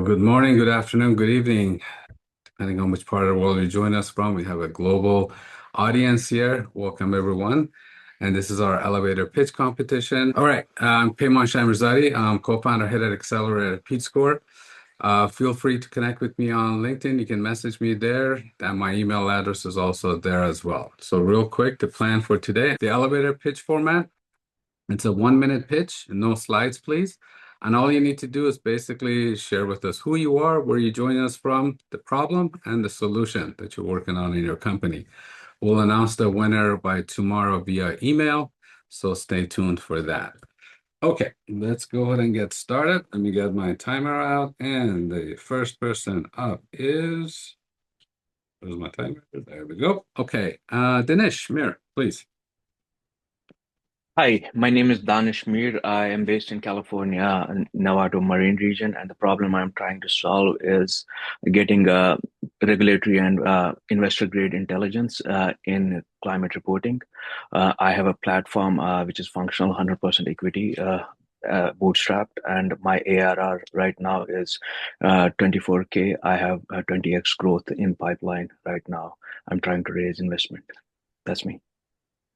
Good morning, good afternoon, good evening, depending on which part of the world you join us from. We have a global audience here. Welcome, everyone. And this is our elevator pitch competition. All right, I'm Payman Shamrzadi. I'm co-founder head at Accelerator Peachscore. Feel free to connect with me on LinkedIn. You can message me there, and my email address is also there as well. So real quick, the plan for today, the elevator pitch format. It's a 1 minute pitch, no slides, please. And all you need to do is basically share with us who you are, where you're joining us from, the problem, and the solution that you're working on in your company. We'll announce the winner by tomorrow via email, so stay tuned for that. Okay, let's go ahead and get started. Let me get my timer out, and the first person up is, where's my timer? There we go. Okay, Dinesh Mir, please. Hi, my name is Danish Mir. I am based in California, Novato Marine region, and the problem I'm trying to solve is getting regulatory and investor grade intelligence in climate reporting. I have a platform which is functional, 100% equity, bootstrapped, and my ARR right now is 24K. I have 20x growth in pipeline right now. I'm trying to raise investment. That's me.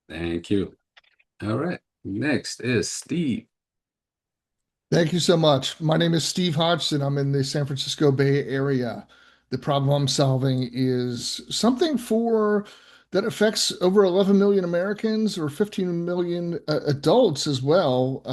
Thank you. All right, next is Steve. Thank you so much. My name is Steve Hodgson. I'm in the San Francisco Bay Area. The problem I'm solving is something for that affects over 11 million Americans or 15 million adults as well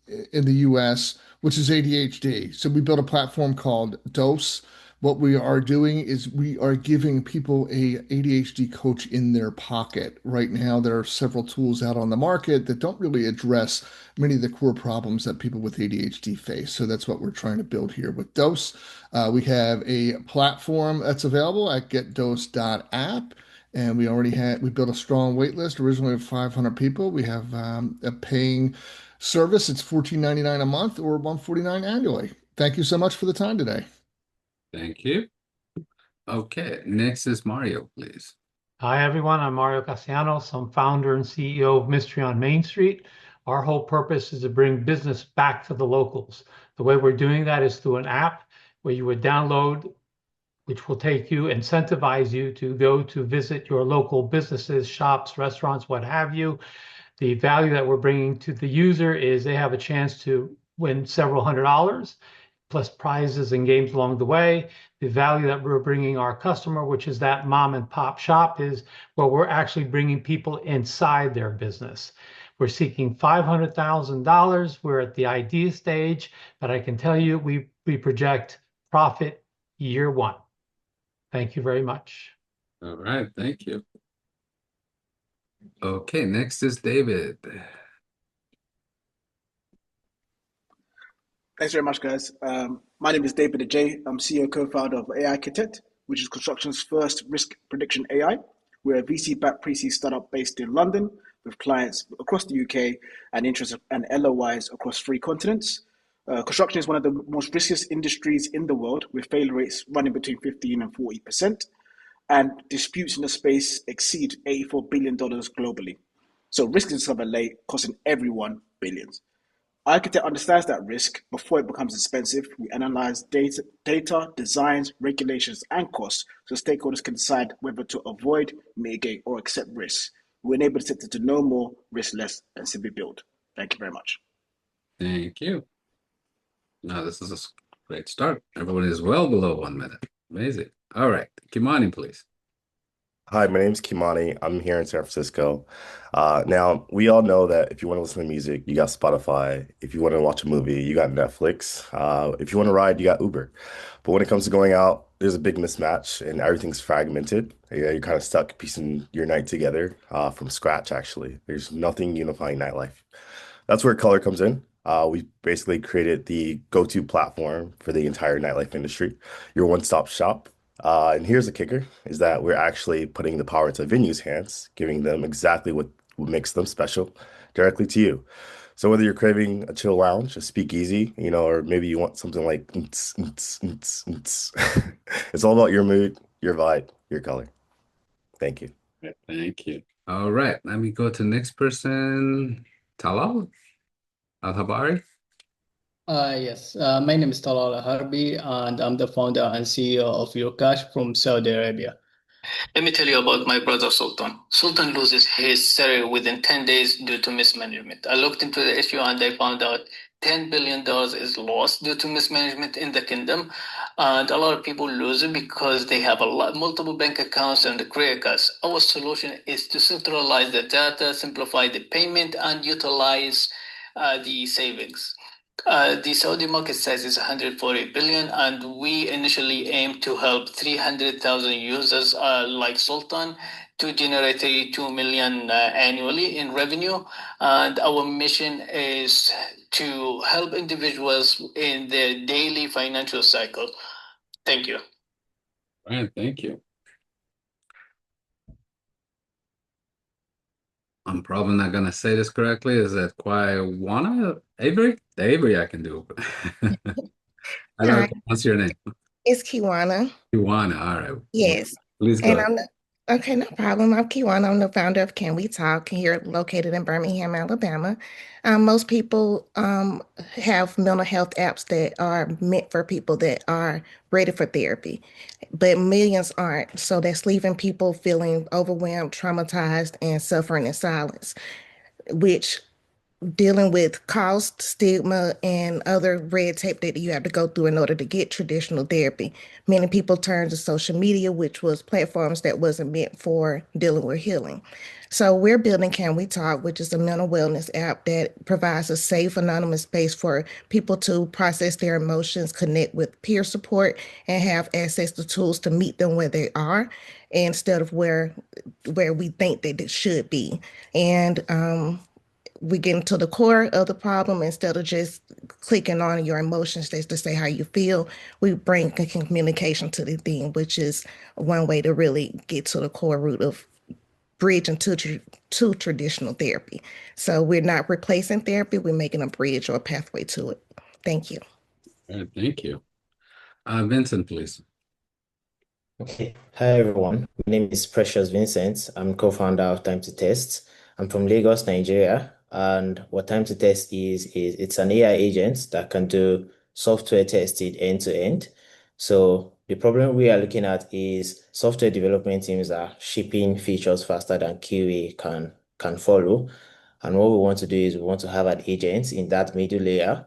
in the US, which is ADHD. So we built a platform called Dose. What we are doing is we are giving people a ADHD coach in their pocket. Right now, there are several tools out on the market that don't really address many of the core problems that people with ADHD face. So that's what we're trying to build here with Dose. We have a platform that's available at getdose.app. And we built a strong wait list, originally of 500 people. We have a paying service. It's $14.99 a month or $149 annually. Thank you so much for the time today. Thank you. Okay, next is Mario, please. Hi, everyone. I'm Mario Castellanos. I'm founder and CEO of Mystery on Main Street. Our whole purpose is to bring business back to the locals. The way we're doing that is through an app where you would download, which will take you, incentivize you to go to visit your local businesses, shops, restaurants, what have you. The value that we're bringing to the user is they have a chance to win several $100s, plus prizes and games along the way. The value that we're bringing our customer, which is that mom and pop shop, is well, we're actually bringing people inside their business. We're seeking $500,000. We're at the idea stage, but I can tell you we project profit year one. Thank you very much. All right, thank you. Okay, next is David. Thanks very much, guys. My name is David Ajay. I'm CEO co-founder of AI Architect, which is construction's first risk prediction AI. We're a VC-backed pre-seed startup based in London with clients across the UK and interest and LOIs across 3 continents. Construction is one of the most riskiest industries in the world, with failure rates running between 15 and 40%, and disputes in the space exceed $84 billion globally. So risk is something late, costing everyone billions. Architect understands that risk before it becomes expensive. We analyze data, designs, regulations, and costs so stakeholders can decide whether to avoid, mitigate, or accept risks. We enable the sector to know more, risk less, and simply build. Thank you very much. Thank you. Now, this is a great start. Everyone is well below 1 minute. Amazing. All right, Kimani, please. Hi, my name's Kimani. I'm here in San Francisco. Now, we all know that if you want to listen to music, you got Spotify. If you want to watch a movie, you got Netflix. If you want to ride, you got Uber. But when it comes to going out, there's a big mismatch and everything's fragmented. Yeah, you're kind of stuck piecing your night together from scratch, actually. There's nothing unifying nightlife. That's where Color comes in. We basically created the go-to platform for the entire nightlife industry, your one-stop shop. And here's the kicker, is that we're actually putting the power into venues' hands, giving them exactly what makes them special directly to you. So whether you're craving a chill lounge, a speakeasy, or maybe you want something like it's all about your mood, your vibe, your color. Thank you. Thank you. All right, let me go to the next person. Talal Al-Habari. Yes, my name is Talal Harbi, and I'm the founder and CEO of Yokash from Saudi Arabia. Let me tell you about my brother Sultan. Sultan loses his salary within 10 days due to mismanagement. I looked into the issue and I found out $10 billion is lost due to mismanagement in the kingdom. And a lot of people lose it because they have multiple bank accounts and credit cards. Our solution is to centralize the data, simplify the payment, and utilize the savings. The Saudi market size is 140 billion, and we initially aim to help 300,000 users like Sultan to generate 32 million annually in revenue. And our mission is to help individuals in their daily financial cycle. Thank you. All right, thank you. I'm probably not gonna say this correctly. Is that Quaiwana Avery? Avery, I can do. I don't know how Hi, to pronounce your name. it's Kiwana. Kiwana. All right. Yes. Please go And ahead. okay, no problem. I'm Kiwana. I'm the founder of Can We Talk here located in Birmingham, Alabama. Most people have mental health apps that are meant for people that are ready for therapy, but millions aren't. So that's leaving people feeling overwhelmed, traumatized, and suffering in silence, which dealing with cost, stigma, and other red tape that you have to go through in order to get traditional therapy. Many people turn to social media, which was platforms that wasn't meant for dealing with healing. So we're building Can We Talk, which is a mental wellness app that provides a safe, anonymous space for people to process their emotions, connect with peer support, and have access to tools to meet them where they are instead of where we think that it should be. And we get into the core of the problem instead of just clicking on your emotions just to say how you feel. We bring communication to the thing, which is one way to really get to the core root of bridging to traditional therapy. So we're not replacing therapy, we're making a bridge or a pathway to it. Thank you. All right, thank you. Vincent, please. Okay. Hi, everyone. My name is Precious Vincent. I'm co-founder of Time to Test. I'm from Lagos, Nigeria. And what Time to Test is it's an AI agent that can do software testing end to end. So the problem we are looking at is software development teams are shipping features faster than QA can follow. And what we want to do is we want to have an agent in that middle layer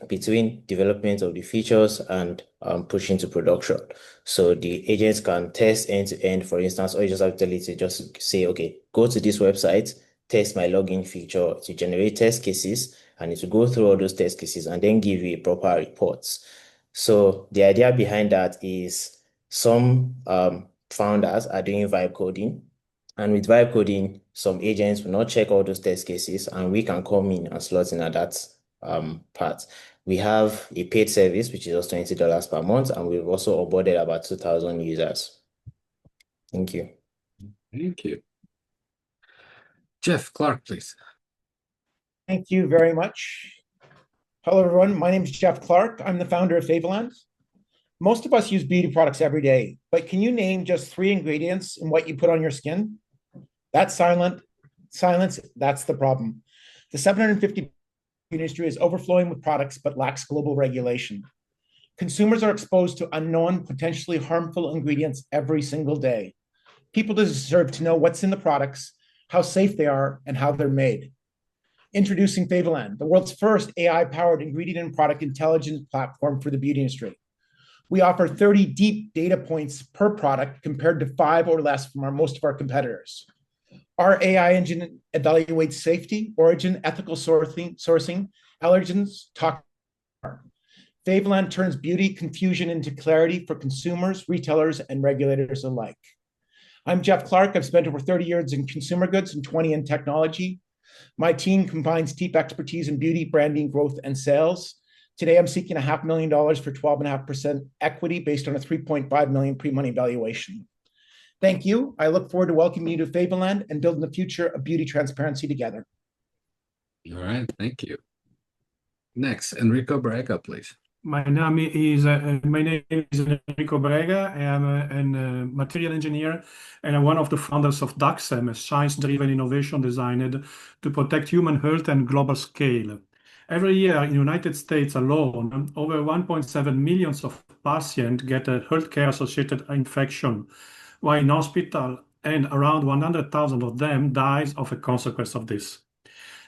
between development of the features and pushing to production. So the agents can test end to end, for instance, or you just have to tell it to just say, okay, go to this website, test my login feature to generate test cases, and it will go through all those test cases and then give you a proper reports. So the idea behind that is some founders are doing vibe coding, and with vibe coding, some agents will not check all those test cases, and we can come in and slot in at that part. We have a paid service, which is just $20 per month, and we've also onboarded about 2,000 users. Thank you. Thank you. Jeff Clark, please. Thank you very much. Hello, everyone. My name is Jeff Clark. I'm the founder of Favoland. Most of us use beauty products every day, but can you name just 3 ingredients in what you put on your skin? That's silence. That's the problem. The 750 industry is overflowing with products but lacks global regulation. Consumers are exposed to unknown, potentially harmful ingredients every single day. People deserve to know what's in the products, how safe they are, and how they're made. Introducing Favoland, the world's first AI-powered ingredient and product intelligence platform for the beauty industry. We offer 30 deep data points per product compared to 5 or less from most of our competitors. Our AI engine evaluates safety, origin, ethical sourcing, allergens, toxins. Favoland turns beauty confusion into clarity for consumers, retailers, and regulators alike. I'm Jeff Clark. I've spent over 30 years in consumer goods and 20 in technology. My team combines deep expertise in beauty, branding, growth, and sales. Today, I'm seeking $500,000 for 12.5% equity based on a $3.5 million pre-money valuation. Thank you. I look forward to welcoming you to Favoland and building the future of beauty transparency together. All right, thank you. Next, Enrico Braga, please. My name is Enrico Braga. I am a material engineer and I'm one of the founders of DAXEM, a science-driven innovation designed to protect human health and global scale. Every year in the United States alone, over 1.7 million of patients get a healthcare-associated infection, while in hospital, and around 100,000 of them dies of a consequence of this.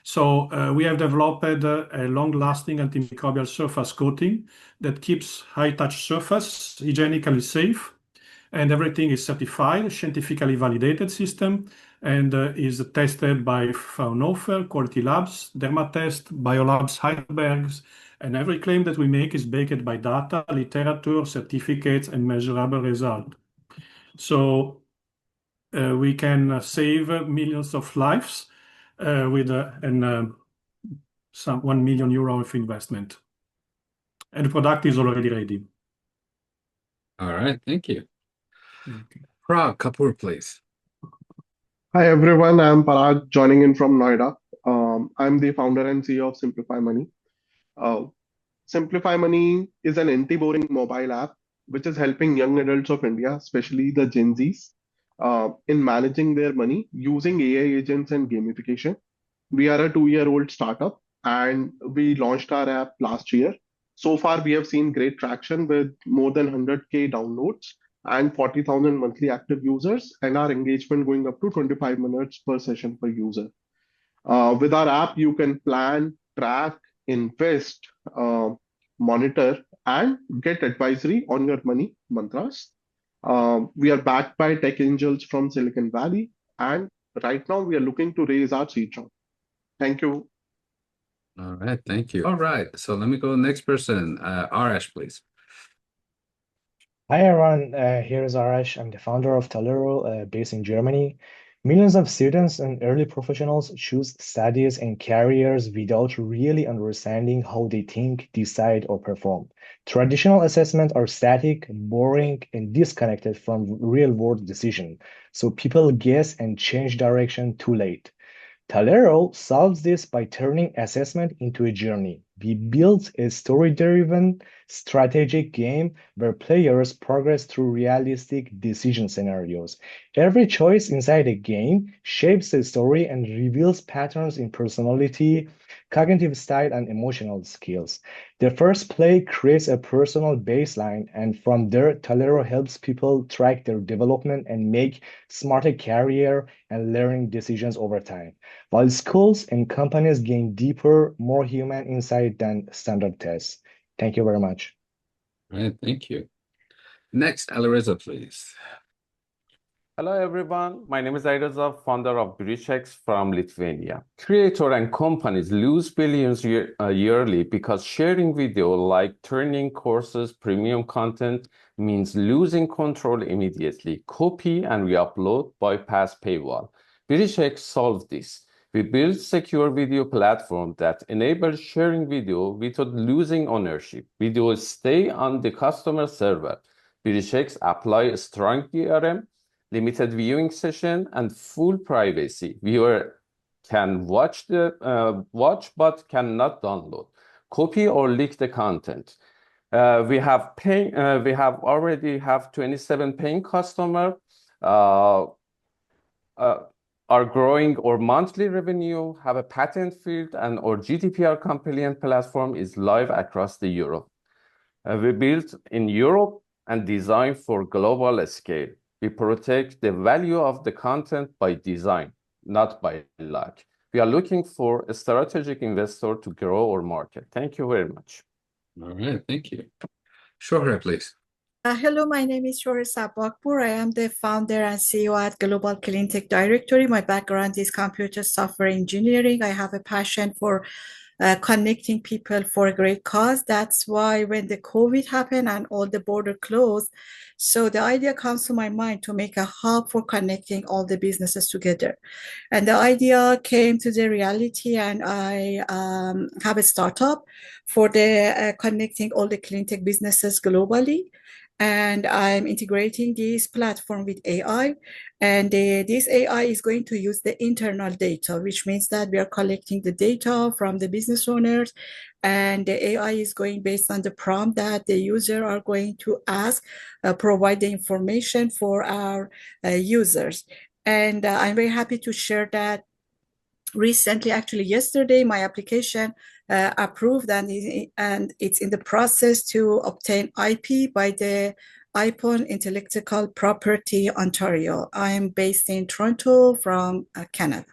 So we have developed a long-lasting antimicrobial surface coating that keeps high-touch surface hygienically safe, and everything is certified, scientifically validated system, and is tested by Fraunhofer, Quality Labs, Dermatest, Biolabs, Heidelbergs, and every claim that we make is backed by data, literature, certificates, and measurable result. So we can save millions of lives with some €1 million of investment. And the product is already ready. All right, thank you. Okay. Parag Kapoor, please. Hi everyone, I'm Parag joining in from Noida. I'm the founder and CEO of Simplify Money. Simplify Money is an anti-boring mobile app which is helping young adults of India, especially the Gen Zs, in managing their money using AI agents and gamification. We are a 2-year-old startup and we launched our app last year. So far, we have seen great traction with more than 100K downloads and 40,000 monthly active users, and our engagement going up to 25 minutes per session per user. With our app, you can plan, track, invest, monitor, and get advisory on your money mantras. We are backed by tech angels from Silicon Valley, and right now we are looking to raise our seed round. Thank you. All right, thank you. All right, so let me go to the next person. Arash, please. Hi everyone, here is Arash. I'm the founder of Talero, based in Germany. Millions of students and early professionals choose studies and careers without really understanding how they think, decide, or perform. Traditional assessments are static, boring, and disconnected from real-world decision. So people guess and change direction too late. Talero solves this by turning assessment into a journey. We built a story-driven strategic game where players progress through realistic decision scenarios. Every choice inside a game shapes the story and reveals patterns in personality, cognitive style, and emotional skills. The first play creates a personal baseline, and from there, Talero helps people track their development and make smarter career and learning decisions over time, while schools and companies gain deeper, more human insight than standard tests. Thank you very much. All right, thank you. Next, Alireza, please. Hello everyone, my name is Alireza, founder of Bridgex from Lithuania. Creators and companies lose billions yearly because sharing video, like turning courses premium content, means losing control immediately. Copy and re-upload, bypass paywall. Bridgex solved this. We built secure video platform that enables sharing video without losing ownership. Videos stay on the customer server. Bridgex apply a strong DRM, limited viewing session, and full privacy. Viewer can watch but cannot download, copy, or leak the content. We already have 27 paying customers. Our growing our monthly revenue, have a patent field, and our GDPR compliant platform is live across the Europe. We built in Europe and designed for global scale. We protect the value of the content by design, not by luck. We are looking for a strategic investor to grow our market. Thank you very much. All right, thank you. Shohra, please. Hello, my name is Shohra Sabakpur. I am the founder and CEO at Global Clean Tech Directory. My background is computer software engineering. I have a passion for connecting people for a great cause. That's why when the COVID happened and all the border closed, so the idea comes to my mind to make a hub for connecting all the businesses together. And the idea came to the reality, and I have a startup for the connecting all the clean tech businesses globally. And I'm integrating this platform with AI. And this AI is going to use the internal data, which means that we are collecting the data from the business owners. And the AI is going based on the prompt that the user are going to ask, provide the information for our users. And I'm very happy to share that recently, actually yesterday, my application approved, and it's in the process to obtain IP by the IPON Intellectual Property Ontario. I'm based in Toronto from Canada.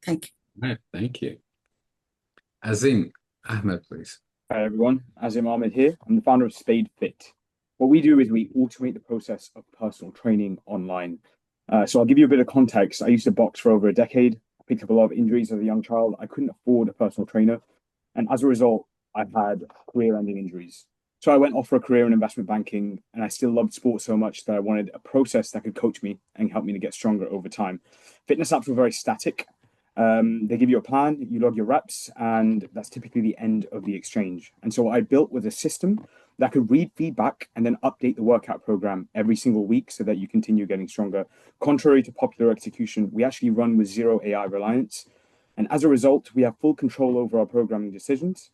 Thank you. All right, thank you. Azim Ahmed, please. Hi everyone, Azim Ahmed here. I'm the founder of Spade Fit. What we do is we automate the process of personal training online. So I'll give you a bit of context. I used to box for over a decade. I picked up a lot of injuries as a young child. I couldn't afford a personal trainer. And as a result, I've had career-ending injuries. So I went off for a career in investment banking, and I still loved sports so much that I wanted a process that could coach me and help me to get stronger over time. Fitness apps were very static. They give you a plan, you log your reps, and that's typically the end of the exchange. And so what I built was a system that could read feedback and then update the workout program every single week so that you continue getting stronger. Contrary to popular execution, we actually run with zero AI reliance. And as a result, we have full control over our programming decisions.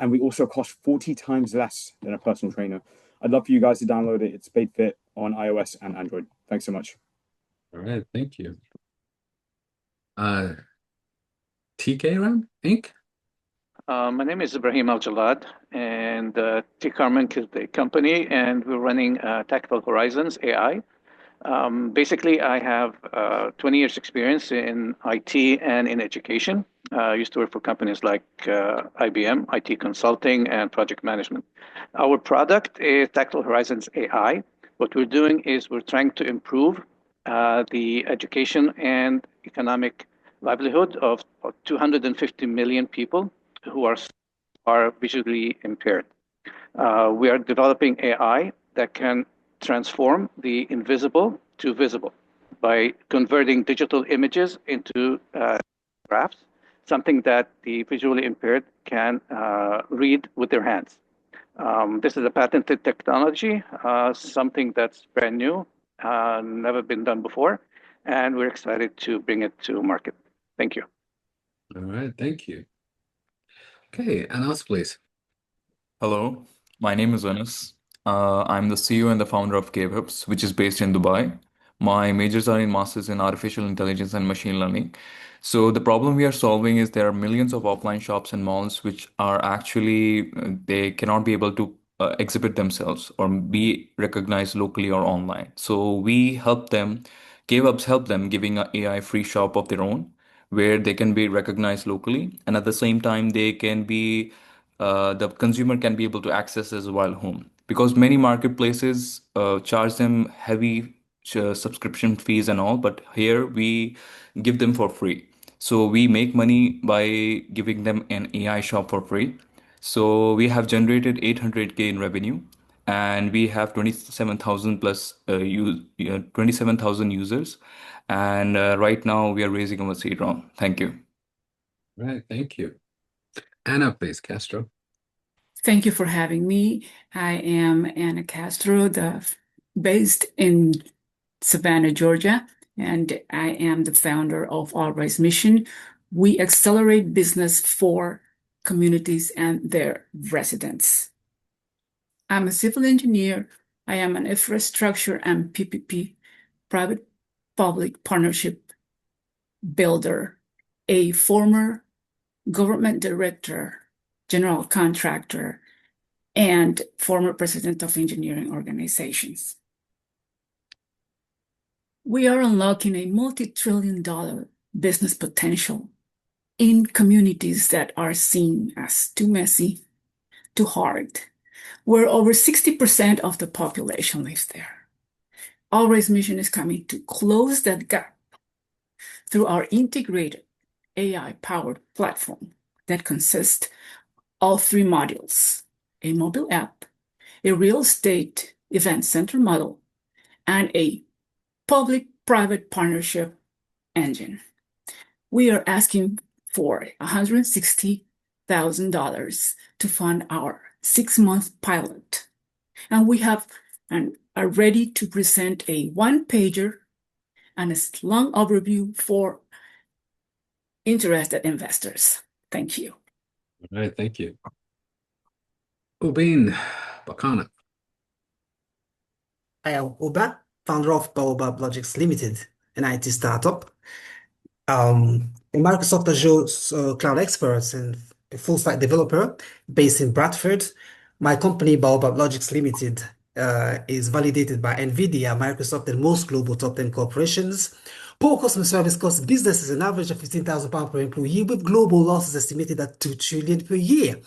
And we also cost 40 times less than a personal trainer. I'd love for you guys to download it. It's SpadeFit on iOS and Android. Thanks so much. All right, thank you. TK Ram Inc. My name is Ibrahim Al Jalad, and T-Carmen is the company, and we're running Tactical Horizons AI. Basically, I have 20 years experience in IT and in education. I used to work for companies like IBM, IT consulting, and project management. Our product is Tactical Horizons AI. What we're doing is we're trying to improve the education and economic livelihood of 250 million people who are visually impaired. We are developing AI that can transform the invisible to visible by converting digital images into graphs, something that the visually impaired can read with their hands. This is a patented technology, something that's brand new, never been done before, and we're excited to bring it to market. Thank you. All right, thank you. Okay, Anas, please. Hello, my name is Anas. I'm the CEO and the founder of CaveHubs, which is based in Dubai. My majors are in masters in artificial intelligence and machine learning. So the problem we are solving is there are millions of offline shops and malls which are actually they cannot be able to exhibit themselves or be recognized locally or online. So we help them, CaveHubs help them giving an AI free shop of their own where they can be recognized locally and at the same time they can be the consumer can be able to access as while home because many marketplaces charge them heavy subscription fees and all, but here we give them for free. So we make money by giving them an AI shop for free. So we have generated 800K in revenue and we have 27,000 plus 27,000 users. And right now we are raising our seed round. Thank you. Right, thank you. Anna, please, Castro. Thank you for having me. I am Anna Castro, based in Savannah, Georgia, and I am the founder of All Rise Mission. We accelerate business for communities and their residents. I'm a civil engineer. I am an infrastructure and PPP, private-public partnership builder, a former government director, general contractor, and former president of engineering organizations. We are unlocking a multi-trillion-dollar business potential in communities that are seen as too messy, too hard, where over 60% of the population lives there. All Rise Mission is coming to close that gap through our integrated AI-powered platform that consists of 3 modules: a mobile app, a real estate event center model, and a public-private partnership engine. We are asking for $160,000 to fund our 6-month pilot. And we have and are ready to present a 1-pager and a long overview for interested investors. Thank you. All right, thank you. Ubin Bakana. I am Uba, founder of Baobab Logics Limited, an IT startup. A Microsoft Azure cloud expert and a full stack developer based in Bradford. My company, Baobab Logics Limited, is validated by NVIDIA, Microsoft, and most global top 10 corporations. Poor customer service costs businesses an average of £15,000 per employee, with global losses estimated at 2 trillion per year.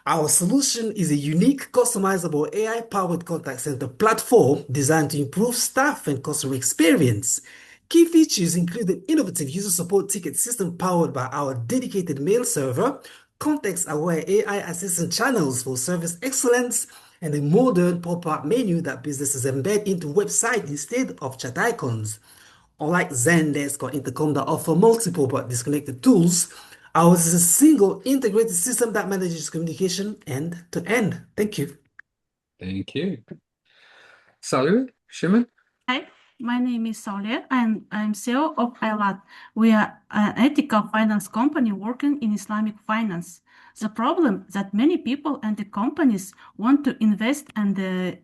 Our solution is a unique, customizable AI-powered contact center platform designed to improve staff and customer experience. Key features include an innovative user support ticket system powered by our dedicated mail server, context-aware AI assistant channels for service excellence, and a modern pop-up menu that businesses embed into website instead of chat icons. Unlike Zendesk or Intercom that offer multiple but disconnected tools, ours is a single integrated system that manages communication end to end. Thank you. Thank you. Salut, Shimon. Hi, my name is Saulia and I'm CEO of ILAT. We are an ethical finance company working in Islamic finance. The problem that many people and the companies want to invest and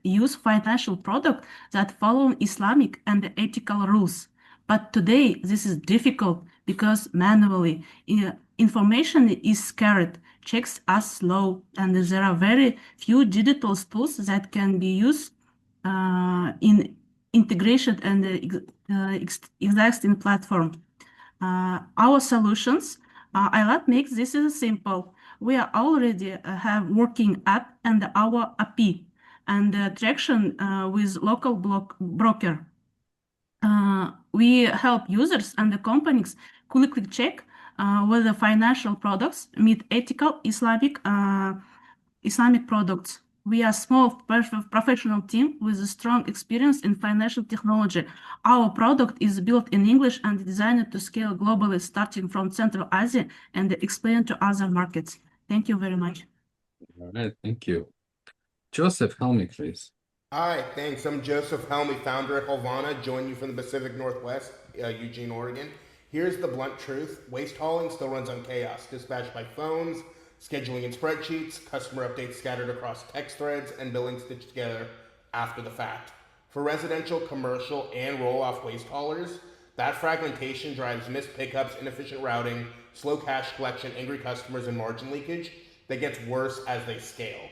use financial products that follow Islamic and ethical rules. But today this is difficult because manually information is scarce, checks are slow, and there are very few digital tools that can be used in integration and existing platform. Our solutions, ILAT makes this simple. We are already have working app and our API and traction with local broker. We help users and the companies quickly check whether financial products meet ethical Islamic products. We are a small professional team with a strong experience in financial technology. Our product is built in English and designed to scale globally, starting from Central Asia and expand to other markets. Thank you very much. All right, thank you. Joseph Helmy, please. Hi, thanks. I'm Joseph Helmy, founder at Helvana, joining you from the Pacific Northwest, Eugene, Oregon. Here's the blunt truth. Waste hauling still runs on chaos, dispatched by phones, scheduling in spreadsheets, customer updates scattered across text threads, and billing stitched together after the fact. For residential, commercial, and roll-off waste haulers, that fragmentation drives missed pickups, inefficient routing, slow cash collection, angry customers, and margin leakage that gets worse as they scale.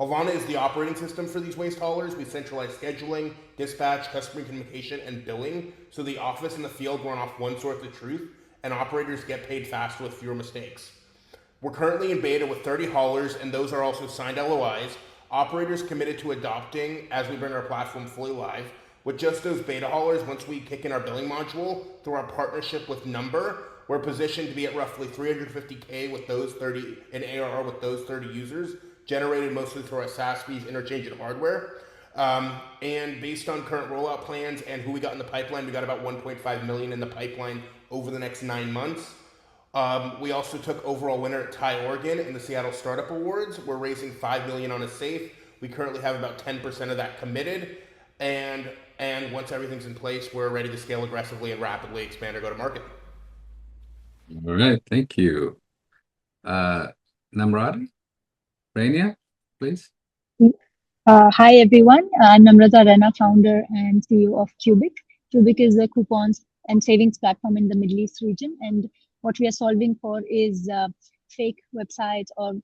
Helvana is the operating system for these waste haulers. We centralize scheduling, dispatch, customer communication, and billing, so the office and the field run off one source of truth, and operators get paid faster with fewer mistakes. We're currently in beta with 30 haulers, and those are also signed LOIs. Operators committed to adopting as we bring our platform fully live. With just those beta haulers, once we kick in our billing module through our partnership with Number, we're positioned to be at roughly 350K with those 30 in ARR with those 30 users, generated mostly through our SaaS fees, interchange, and hardware. And based on current rollout plans and who we got in the pipeline, we got about 1.5 million in the pipeline over the next 9 months. We also took overall winner at TIE Oregon in the Seattle Startup Awards. We're raising $5 million on a safe. We currently have about 10% of that committed. And once everything's in place, we're ready to scale aggressively and rapidly expand our go-to-market. All right, thank you. Namrata, Rania, please. Hi, everyone. I'm Namrata Rana, founder and CEO of Cubic. Cubic is a coupons and savings platform in the Middle East region. And what we are solving for is fake websites or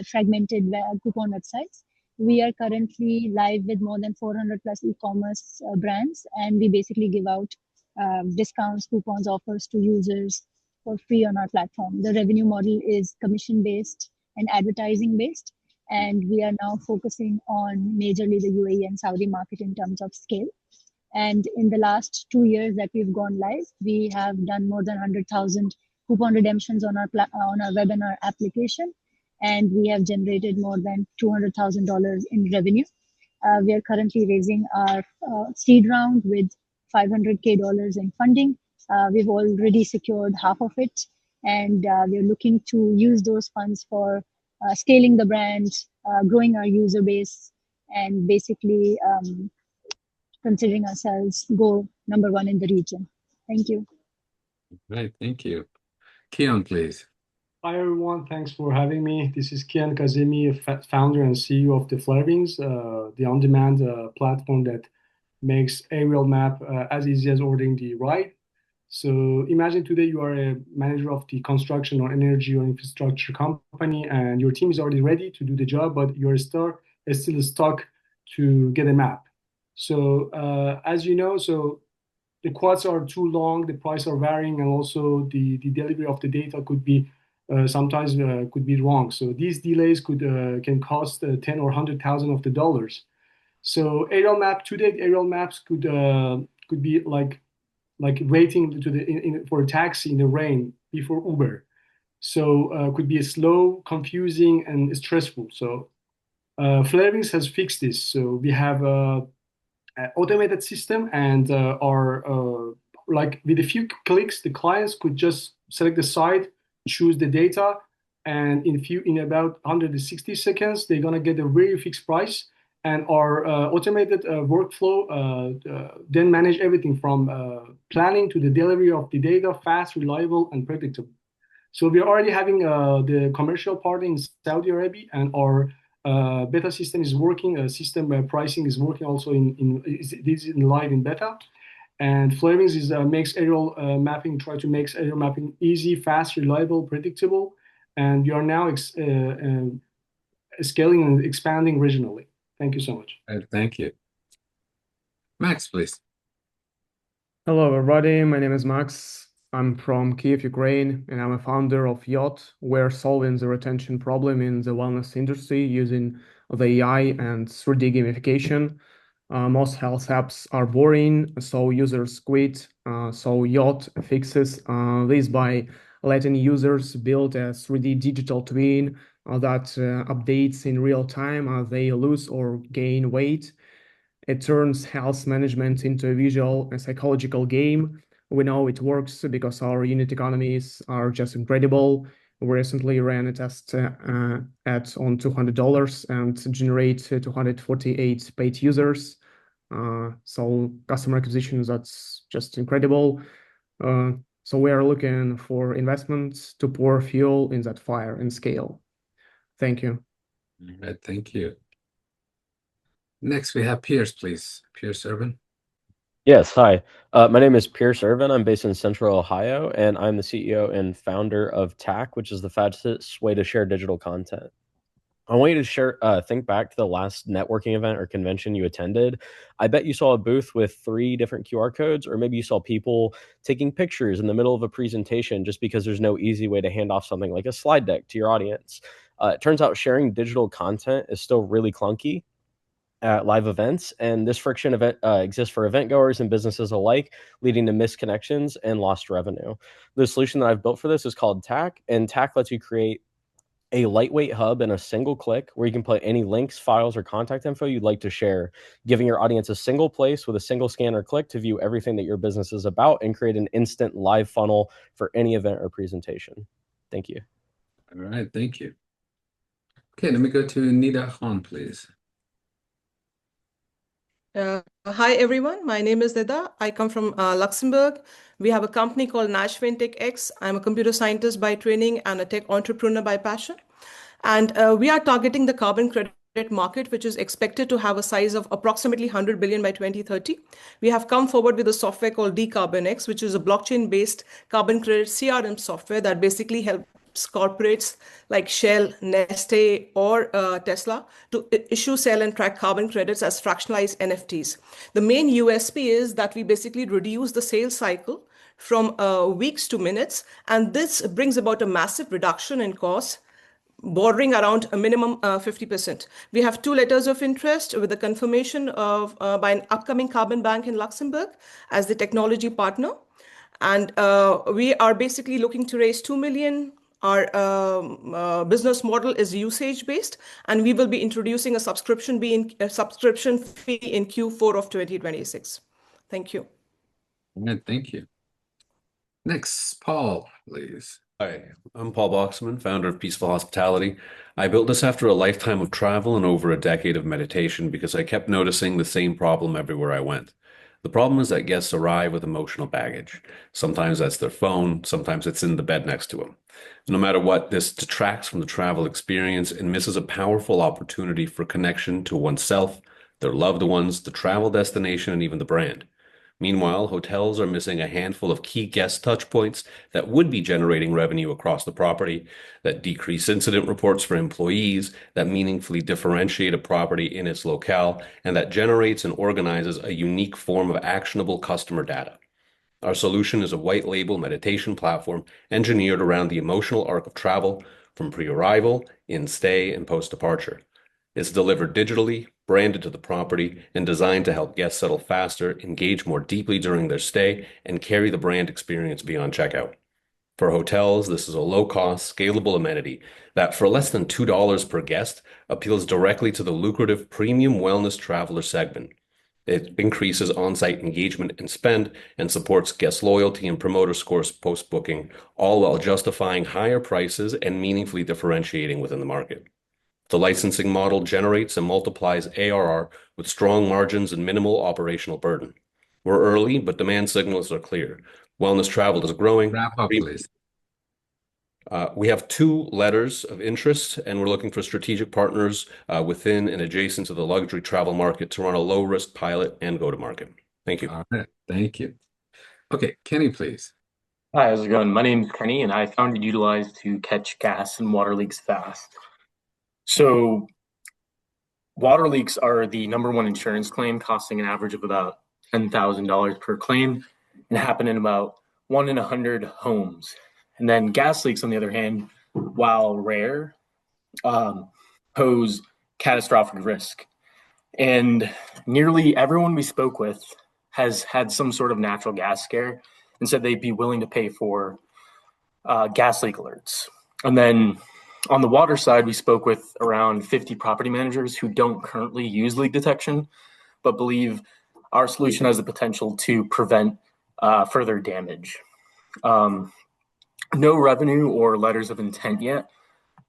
fragmented coupon websites. We are currently live with more than 400 plus e-commerce brands, and we basically give out discounts, coupons, offers to users for free on our platform. The revenue model is commission-based and advertising-based, and we are now focusing on majorly the UAE and Saudi market in terms of scale. And in the last 2 years that we've gone live, we have done more than 100,000 coupon redemptions on our webinar application, and we have generated more than $200,000 in revenue. We are currently raising our seed round with $500K in funding. We've already secured half of it, and we're looking to use those funds for scaling the brand, growing our user base, and basically considering ourselves go number one in the region. Thank you. Right, thank you. Kian, please. Hi, everyone. Thanks for having me. This is Kian Kazemi, founder and CEO of The Flairings, the on-demand platform that makes aerial map as easy as ordering the ride. So imagine today you are a manager of the construction or energy or infrastructure company, and your team is already ready to do the job, but you're still stuck to get a map. So as you know, so the quotes are too long, the price are varying, and also the delivery of the data could be sometimes could be wrong. So these delays can cost 10 or 100,000 of the dollars. So aerial map today, aerial maps could be like waiting for a taxi in the rain before Uber. So could be slow, confusing, and stressful. So Flavings has fixed this. So we have automated system, and our like with a few clicks, the clients could just select the site, choose the data, and in about 160 seconds, they're gonna get a very fixed price. And our automated workflow then manage everything from planning to the delivery of the data, fast, reliable, and predictable. So we are already having the commercial part in Saudi Arabia, and our beta system is working. System pricing is working also this is in live in beta. And Flavings is makes aerial mapping, try to make aerial mapping easy, fast, reliable, predictable. And we are now scaling and expanding regionally. Thank you so much. Thank you. Max, please. Hello, everybody. My name is Max. I'm from Kiev, Ukraine, and I'm a founder of Yacht. We're solving the retention problem in the wellness industry using the AI and 3D gamification. Most health apps are boring, so users quit. So Yacht fixes this by letting users build a 3D digital twin that updates in real time as they lose or gain weight. It turns health management into a visual and psychological game. We know it works because our unit economies are just incredible. We recently ran a test ad on $200 and generate 248 paid users. So customer acquisition, that's just incredible. So we are looking for investments to pour fuel in that fire and scale. Thank you. All right, thank you. Next, we have Pierce, please. Pierce Irvin. Yes, hi. My name is Pierce Irvin. I'm based in Central Ohio, and I'm the CEO and founder of TAC, which is the fastest way to share digital content. I want you to think back to the last networking event or convention you attended. I bet you saw a booth with 3 different QR codes, or maybe you saw people taking pictures in the middle of a presentation just because there's no easy way to hand off something like a slide deck to your audience. It turns out sharing digital content is still really clunky at live events, and this friction event exists for event goers and businesses alike, leading to missed connections and lost revenue. The solution that I've built for this is called TAC, and TAC lets you create a lightweight hub in a single click where you can put any links, files, or contact info you'd like to share, giving your audience a single place with a single scan or click to view everything that your business is about and create an instant live funnel for any event or presentation. Thank you. All right, thank you. Okay, let me go to Nida Khan, please. Hi, everyone. My name is Nida. I come from Luxembourg. We have a company called Nash FinTech X. I'm a computer scientist by training and a tech entrepreneur by passion. And we are targeting the carbon credit market, which is expected to have a size of approximately 100 billion by 2030. We have come forward with a software called DCarbonX, which is a blockchain-based carbon credit CRM software that basically helps corporates like Shell, Neste, or Tesla to issue, sell, and track carbon credits as fractionalized NFTs. The main USP is that we basically reduce the sales cycle from weeks to minutes, and this brings about a massive reduction in costs, bordering around a minimum 50%. We have 2 letters of interest with a confirmation of by an upcoming carbon bank in Luxembourg as the technology partner. And we are basically looking to raise 2 million. Our business model is usage-based, and we will be introducing a subscription fee in Q4 of 2026. Thank you. Good, thank you. Next, Paul, please. Hi, I'm Paul Boxman, founder of Peaceful Hospitality. I built this after a lifetime of travel and over a decade of meditation because I kept noticing the same problem everywhere I went. The problem is that guests arrive with emotional baggage. Sometimes that's their phone, sometimes it's in the bed next to them. No matter what, this detracts from the travel experience and misses a powerful opportunity for connection to oneself, their loved ones, the travel destination, and even the brand. Meanwhile, hotels are missing a handful of key guest touchpoints that would be generating revenue across the property, that decrease incident reports for employees, that meaningfully differentiate a property in its locale, and that generates and organizes a unique form of actionable customer data. Our solution is a white label meditation platform engineered around the emotional arc of travel from pre-arrival, in-stay, and post-departure. It's delivered digitally, branded to the property, and designed to help guests settle faster, engage more deeply during their stay, and carry the brand experience beyond checkout. For hotels, this is a low-cost, scalable amenity that, for less than $2 per guest, appeals directly to the lucrative premium wellness traveler segment. It increases on-site engagement and spend and supports guest loyalty and promoter scores post-booking, all while justifying higher prices and meaningfully differentiating within the market. The licensing model generates and multiplies ARR with strong margins and minimal operational burden. We're early, but demand signals are clear. Wellness travel is growing. Wrap up, please. We have 2 letters of interest, and we're looking for strategic partners within and adjacent to the luxury travel market to run a low-risk pilot and go to market. Thank you. All right. Thank you. Okay, Kenny, please. Hi, how's it going? My name is Kenny, and I founded Utilize to catch gas and water leaks fast. So, water leaks are the #1 insurance claim, costing an average of about $10,000 per claim, and happen in about 1 in 100 homes. And then gas leaks, on the other hand, while rare, pose catastrophic risk. And nearly everyone we spoke with has had some sort of natural gas scare and said they'd be willing to pay for gas leak alerts. And then on the water side, we spoke with around 50 property managers who don't currently use leak detection, but believe our solution has the potential to prevent further damage. No revenue or letters of intent yet,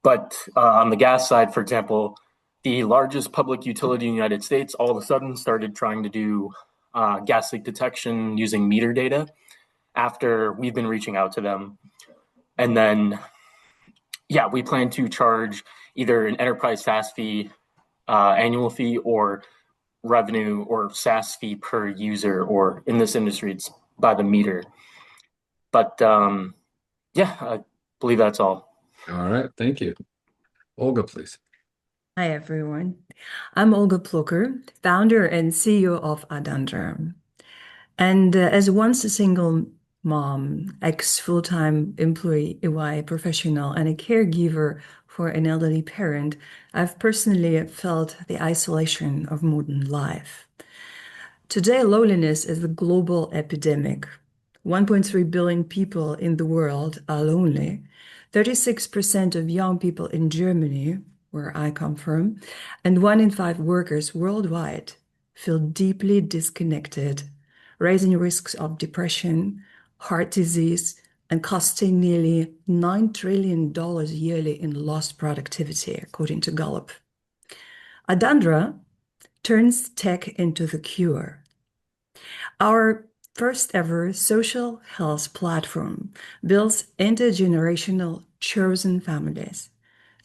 but on the gas side, for example, the largest public utility in the United States all of a sudden started trying to do gas leak detection using meter data after we've been reaching out to them. And then, yeah, we plan to charge either an enterprise SaaS fee, annual fee, or revenue or SaaS fee per user, or in this industry, it's by the meter. But yeah, I believe that's all. All right. Thank you. Olga, please. Hi, everyone. I'm Olga Plucker, founder and CEO of Adandra. And as once a single mom, ex-full-time employee, EY professional, and a caregiver for an elderly parent, I've personally felt the isolation of modern life. Today, loneliness is a global epidemic. 1.3 billion people in the world are lonely. 36% of young people in Germany, where I come from, and 1 in 5 workers worldwide feel deeply disconnected, raising risks of depression, heart disease, and costing nearly $9 trillion yearly in lost productivity, according to Gallup. Adandra turns tech into the cure. Our first ever social health platform builds intergenerational chosen families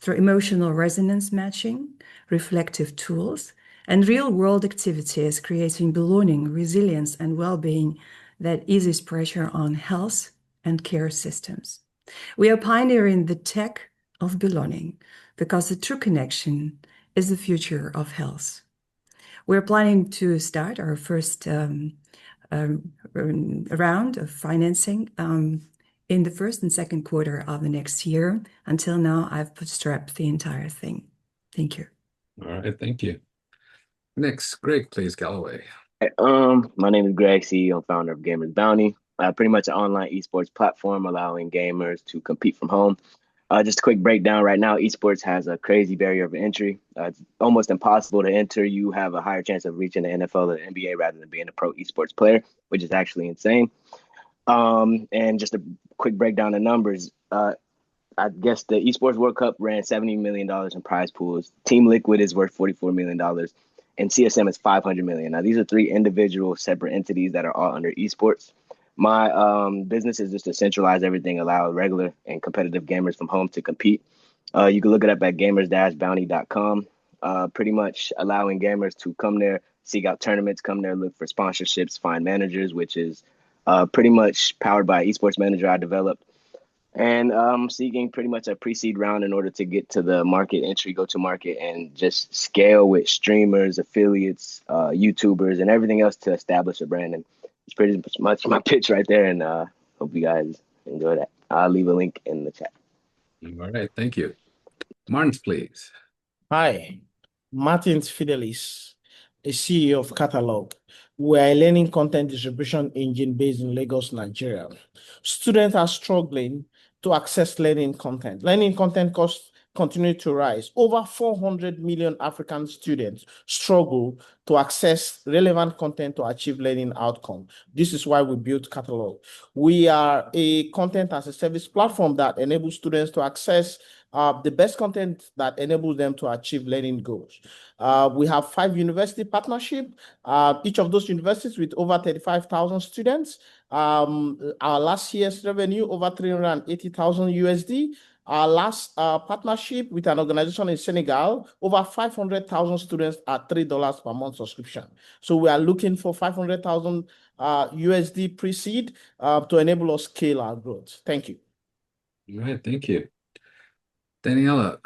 through emotional resonance matching, reflective tools, and real-world activities, creating belonging, resilience, and well-being that eases pressure on health and care systems. We are pioneering the tech of belonging because the true connection is the future of health. We're planning to start our first round of financing in the first and second quarter of the next year. Until now, I've bootstrapped the entire thing. Thank you. All right, thank you. Next, Greg, please, Galloway. My name is Greg, CEO and founder of Gamers Bounty. Pretty much an online esports platform allowing gamers to compete from home. Just a quick breakdown right now, esports has a crazy barrier of entry. It's almost impossible to enter. You have a higher chance of reaching the NFL or the NBA rather than being a pro esports player, which is actually insane. And just a quick breakdown of numbers. I guess the Esports World Cup ran $70 million in prize pools. Team Liquid is worth $44 million. And CSM is $500 million. Now, these are 3 individual separate entities that are all under esports. My business is just to centralize everything, allow regular and competitive gamers from home to compete. You can look it up at gamers-bounty.com. Pretty much allowing gamers to come there, seek out tournaments, come there, look for sponsorships, find managers, which is pretty much powered by esports manager I developed. And seeking pretty much a pre-seed round in order to get to the market entry, go to market, and just scale with streamers, affiliates, YouTubers, and everything else to establish a brand. And it's pretty much my pitch right there. And hope you guys enjoy that. I'll leave a link in the chat. All right, thank you. Martins, please. Hi, Martins Fidelis, the CEO of Catalog. We are a learning content distribution engine based in Lagos, Nigeria. Students are struggling to access learning content. Learning content costs continue to rise. Over 400 million African students struggle to access relevant content to achieve learning outcome. This is why we built Catalog. We are a content as a service platform that enables students to access the best content that enables them to achieve learning goals. We have 5 university partnerships, each of those universities with over 35,000 students. Our last year's revenue, over 380,000 USD. Our last partnership with an organization in Senegal, over 500,000 students at $3 per month subscription. So we are looking for 500,000 USD pre-seed to enable us scale our growth. Thank you. All right, thank you. Daniela.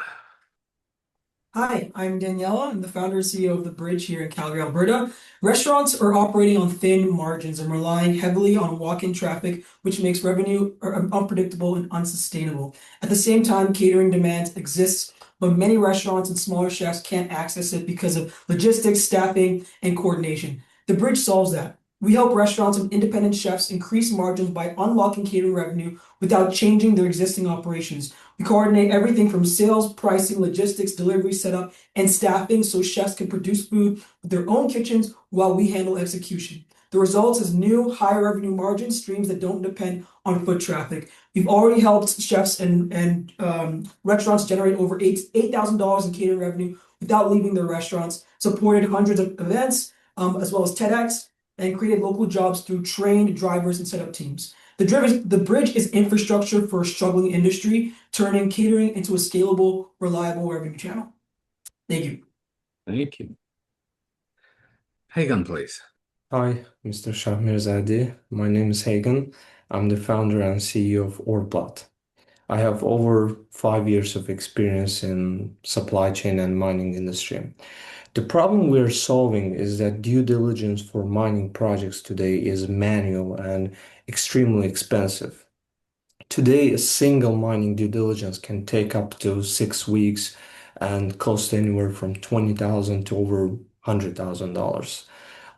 Hi, I'm Daniela. I'm the founder and CEO of The Bridge here in Calgary, Alberta. Restaurants are operating on thin margins and relying heavily on walk-in traffic, which makes revenue unpredictable and unsustainable. At the same time, catering demand exists, but many restaurants and smaller chefs can't access it because of logistics, staffing, and coordination. The Bridge solves that. We help restaurants and independent chefs increase margins by unlocking catering revenue without changing their existing operations. We coordinate everything from sales, pricing, logistics, delivery setup, and staffing so chefs can produce food with their own kitchens while we handle execution. The result is new, higher revenue margin streams that don't depend on foot traffic. We've already helped chefs and restaurants generate over $8,000 in catering revenue without leaving their restaurants, supported hundreds of events, as well as TEDx, and created local jobs through trained drivers and setup teams. The Bridge is infrastructure for a struggling industry, turning catering into a scalable, reliable revenue channel. Thank you. Thank you. Hagan, please. Hi, Mr. Shahmirzadeh. My name is Hagan. I'm the founder and CEO of Orblat. I have over 5 years of experience in supply chain and mining industry. The problem we're solving is that due diligence for mining projects today is manual and extremely expensive. Today, a single mining due diligence can take up to 6 weeks and cost anywhere from $20,000 to over $100,000.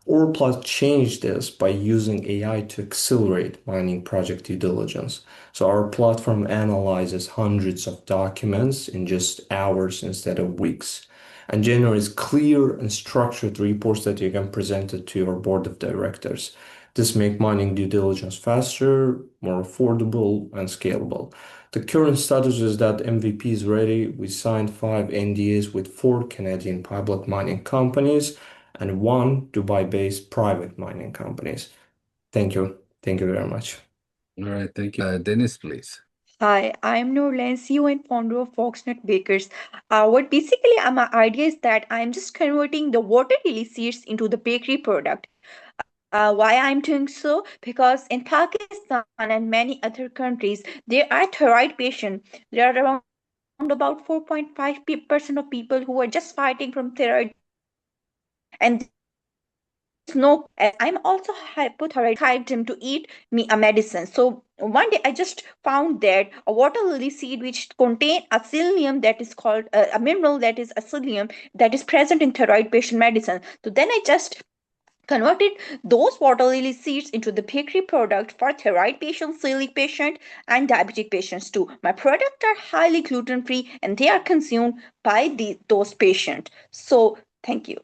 Orblat changed this by using AI to accelerate mining project due diligence. So our platform analyzes hundreds of documents in just hours instead of weeks, and generates clear and structured reports that you can present it to your board of directors. This makes mining due diligence faster, more affordable, and scalable. The current status is that MVP is ready. We signed 5 NDAs with 4 Canadian public mining companies and 1 Dubai-based private mining companies. Thank you. Thank you very much. All right, thank you. Dennis, please. Hi, I'm Noorlan, CEO and founder of Foxnut Bakers. What basically my idea is that I'm just converting the water lily seeds into the bakery product. Why I'm doing so? Because in Pakistan and many other countries, there are thyroid patients. There are around about 4.5% of people who are just fighting from thyroid, and there's no. I'm also hypothyroid him to eat me a medicine. So one day I just found that a water lily seed which contain a psyllium, that is called a mineral that is a psyllium, that is present in thyroid patient medicine. So then I just converted those water lily seeds into the bakery product for thyroid patients, celiac patient, and diabetic patients too. My products are highly gluten free and they are consumed by those patients. So thank you.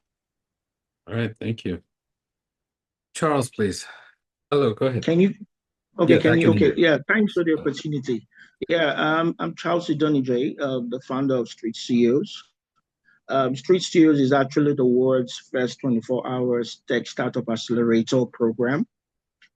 All right, thank you. Charles, please. Hello, go ahead. Can you? Okay, Yes, I can hear you. Yeah, thanks for the opportunity. Yeah, I'm Charles Idonije, the founder of Street CEOs. Street CEOs is actually the world's first 24 hours tech startup accelerator program.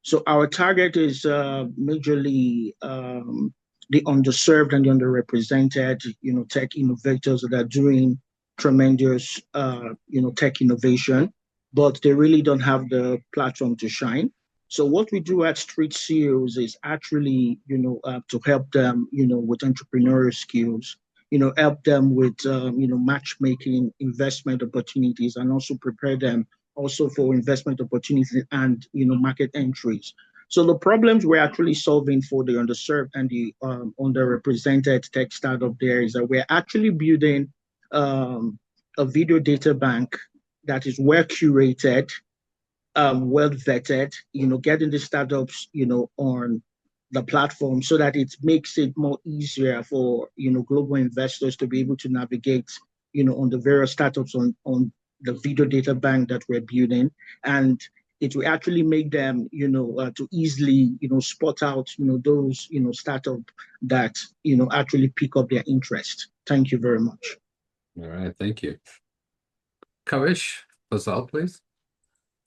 So our target is majorly the underserved and the underrepresented, tech innovators that are doing tremendous, tech innovation. but they really don't have the platform to shine. So what we do at Street CEOs is actually, to help them, with entrepreneurial skills, help them with, matchmaking, investment opportunities, and also prepare them also for investment opportunities and, market entries. So the problems we're actually solving for the underserved and the underrepresented tech startup there is that we're actually building a video data bank that is well curated, well vetted, getting the startups, on the platform so that it makes it more easier for, global investors to be able to navigate, on the various startups on the video data bank that we're building. And it will actually make them, to easily, spot out, those, startup that, actually pick up their interest. Thank you very much. All right, thank you. Kavish, Fasal, please.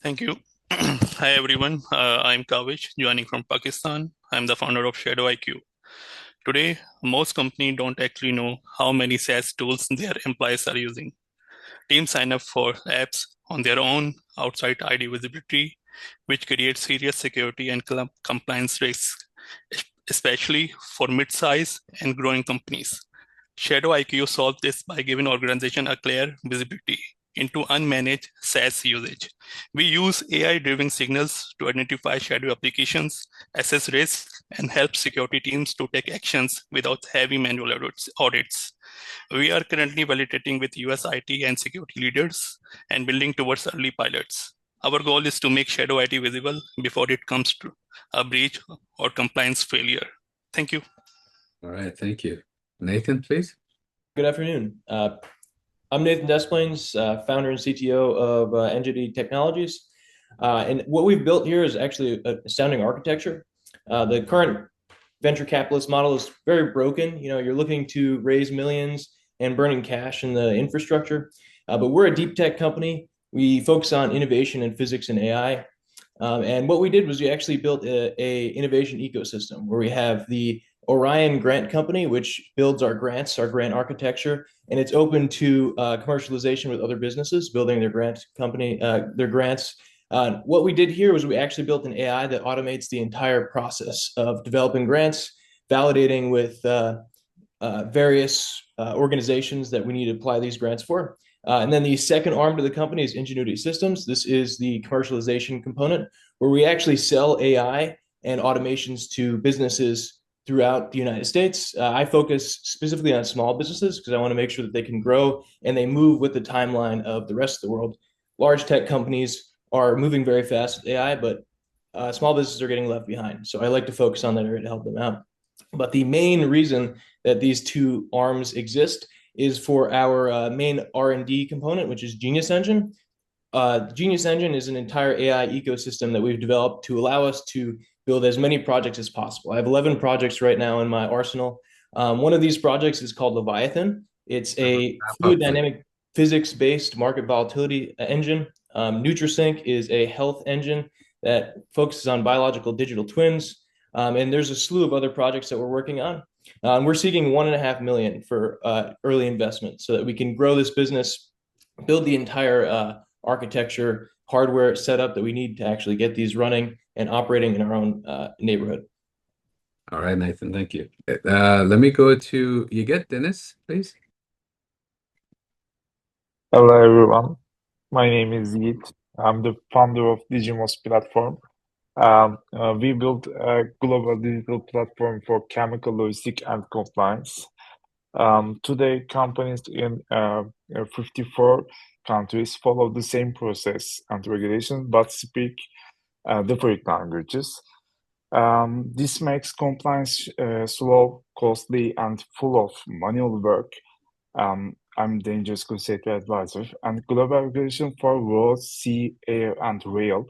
Thank you. Hi, everyone. I'm Kavish, joining from Pakistan. I'm the founder of Shadow IQ. Today, most companies don't actually know how many SaaS tools their employees are using. Teams sign up for apps on their own outside ID visibility, which creates serious security and compliance risks, especially for mid-size and growing companies. Shadow IQ solves this by giving organizations a clear visibility into unmanaged SaaS usage. We use AI-driven signals to identify shadow applications, assess risk, and help security teams to take actions without heavy manual audits. We are currently validating with US IT and security leaders and building towards early pilots. Our goal is to make shadow IT visible before it comes to a breach or compliance failure. Thank you. All right, thank you. Nathan, please. Good afternoon. I'm Nathan Desplaines, founder and CTO of NGD Technologies. And what we've built here is actually an astounding architecture. The current venture capitalist model is very broken. You're looking to raise millions and burning cash in the infrastructure. But we're a deep tech company. We focus on innovation in physics and AI. And what we did was we actually built a innovation ecosystem where we have the Orion Grant Company, which builds our grants, our grant architecture, and it's open to commercialization with other businesses building their grant company, their grants. What we did here was we actually built an AI that automates the entire process of developing grants, validating with various organizations that we need to apply these grants for. And then the second arm to the company is Ingenuity Systems. This is the commercialization component where we actually sell AI and automations to businesses throughout the United States. I focus specifically on small businesses because I want to make sure that they can grow and they move with the timeline of the rest of the world. Large tech companies are moving very fast with AI, but small businesses are getting left behind. So I like to focus on that area to help them out. But the main reason that these two arms exist is for our main R&D component, which is Genius Engine. Genius Engine is an entire AI ecosystem that we've developed to allow us to build as many projects as possible. I have 11 projects right now in my arsenal. One of these projects is called Leviathan. It's a fluid dynamic physics-based market volatility engine. NutraSync is a health engine that focuses on biological digital twins. And there's a slew of other projects that we're working on. We're seeking $1.5 million for early investment so that we can grow this business, build the entire architecture, hardware setup that we need to actually get these running and operating in our own neighborhood. All right, Nathan, thank you. Let me go to you get Dennis, please. Hello, everyone. My name is Yiğit. I'm the founder of Digimos platform. We built a global digital platform for chemical logistics and compliance. Today, companies in 54 countries follow the same process and regulations, but speak different languages. This makes compliance slow, costly, and full of manual work. I'm Dangerous Safety Advisor, and global regulation for road, sea, air, and rail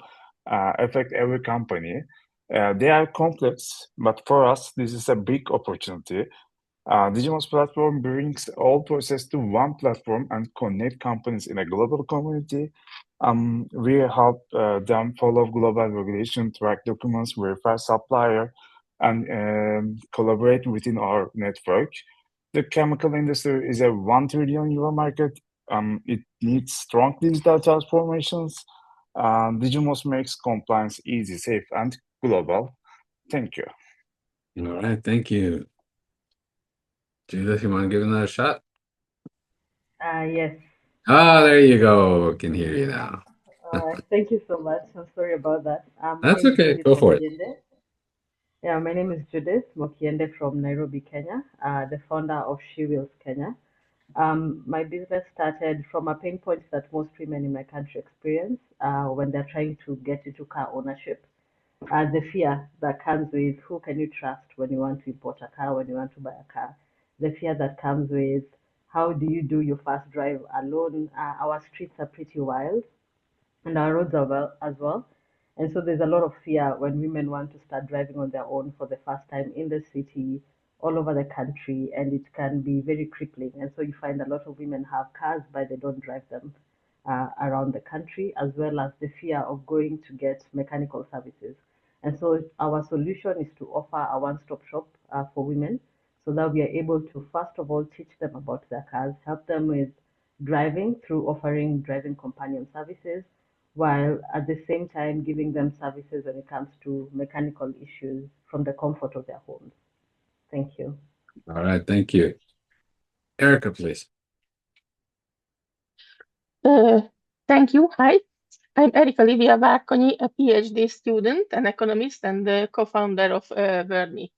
affect every company. They are complex, but for us, this is a big opportunity. Digimos platform brings all process to one platform and connect companies in a global community. We help them follow global regulation, track documents, verify supplier, and collaborate within our network. The chemical industry is a €1 trillion market. It needs strong digital transformations. Digimos makes compliance easy, safe, and global. Thank you. All right, thank you. Judith, you want to give it another shot? Yes. Ah, there you go. Can hear you now. Thank you so much. I'm sorry about that. My That's name is okay. Judith Go for it. Mokiende. Yeah, my name is Judith Mokiende from Nairobi, Kenya, the founder of She Wills Kenya. My business started from a pain point that most women in my country experience when they're trying to get into car ownership. The fear that comes with who can you trust when you want to import a car, when you want to buy a car. The fear that comes with how do you do your first drive alone. Our streets are pretty wild and our roads are well as well. And so there's a lot of fear when women want to start driving on their own for the first time in the city, all over the country, and it can be very crippling. And so you find a lot of women have cars, but they don't drive them around the country, as well as the fear of going to get mechanical services. And so our solution is to offer a one-stop shop for women so that we are able to, first of all, teach them about their cars, help them with driving through offering driving companion services, while at the same time giving them services when it comes to mechanical issues from the comfort of their homes. Thank you. All right, thank you. Erica, please. Uh, Thank you. Hi, I'm Erika Livia Várkonyi, a PhD student, an economist, and the co-founder of Verni.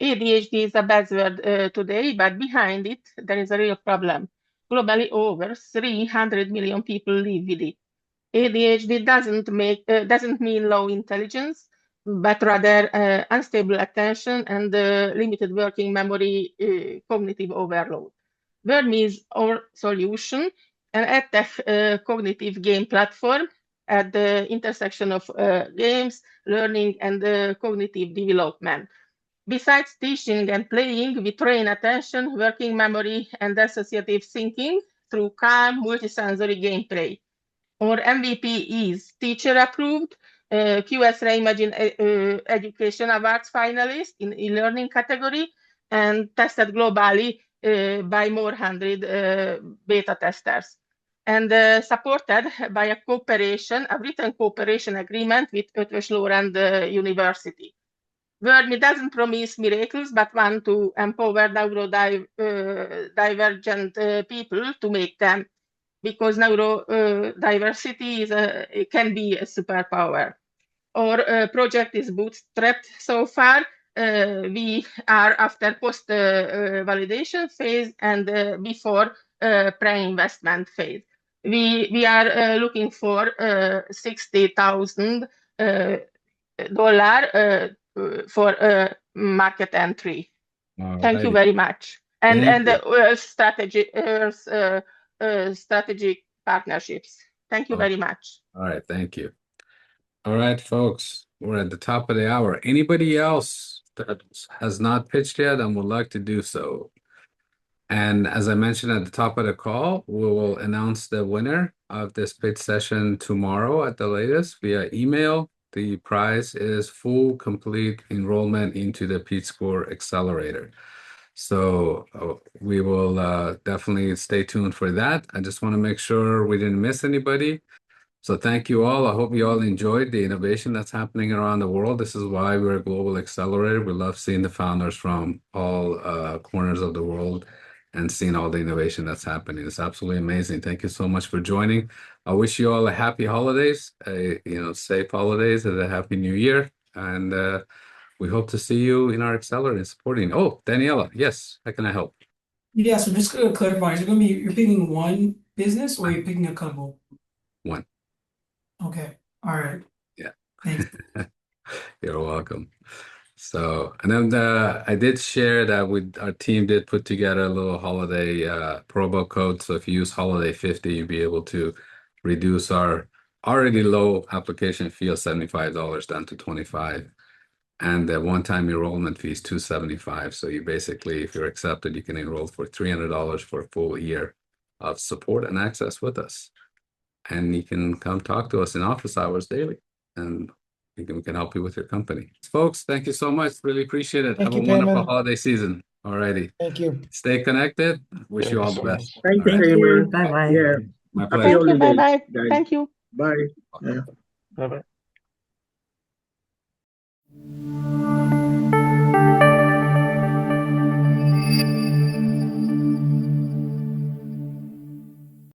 ADHD is a buzzword today, but behind it, there is a real problem. Globally, over 300 million people live with it. ADHD doesn't mean low intelligence, but rather unstable attention and limited working memory, cognitive overload. Vermi is our solution, an edtech cognitive game platform at the intersection of games, learning, and cognitive development. Besides teaching and playing, we train attention, working memory, and associative thinking through calm, multisensory gameplay. Our MVP is teacher approved, QS Reimagine Education Awards finalist in e-learning category, and tested globally by more 100 beta testers. And supported by a written cooperation agreement with Eötvös Loránd University. Vermi doesn't promise miracles, but want to empower neurodivergent people to make them, because neurodiversity can be a superpower. Our project is bootstrapped so far. We are after post-validation phase and before pre-investment phase. We are looking for $60,000 for market entry. Thank you very much. And strategic partnerships. Thank you very much. All right, thank you. All right, folks, we're at the top of the hour. Anybody else that has not pitched yet and would like to do so? And as I mentioned at the top of the call, we will announce the winner of this pitch session tomorrow at the latest via email. The prize is full, complete enrollment into the Peachscore Accelerator. So we will definitely stay tuned for that. I just want to make sure we didn't miss anybody. So thank you all. I hope you all enjoyed the innovation that's happening around the world. This is why we're a global accelerator. We love seeing the founders from all corners of the world and seeing all the innovation that's happening. It's absolutely amazing. Thank you so much for joining. I wish you all a happy holidays, safe holidays, and a happy new year. And we hope to see you in our accelerator supporting. Oh, Daniela, yes, how can I help? Yeah, so just to clarify, is it going to be you're picking one business or you're picking a couple? One. Okay. All right. Yeah. Thanks. You're welcome. So, and then I did share that our team did put together a little holiday promo code. So if you use holiday 50, you'll be able to reduce our already low application fee of $75 down to $25. And the one-time enrollment fee is $275. So you basically, if you're accepted, you can enroll for $300 for a full year of support and access with us. And you can come talk to us in office hours daily. And we can help you with your company. Folks, thank you so much. Really appreciate it. Thank Have you, a wonderful Payman. holiday season. All righty. Thank you. Stay connected. Wish Thank you you all the so much. best. Thank All you, right. Payman. Bye bye. Yeah. My Happy pleasure. Thank you. holidays, Bye-bye. guys. Thank you. Bye. Yeah. Bye bye.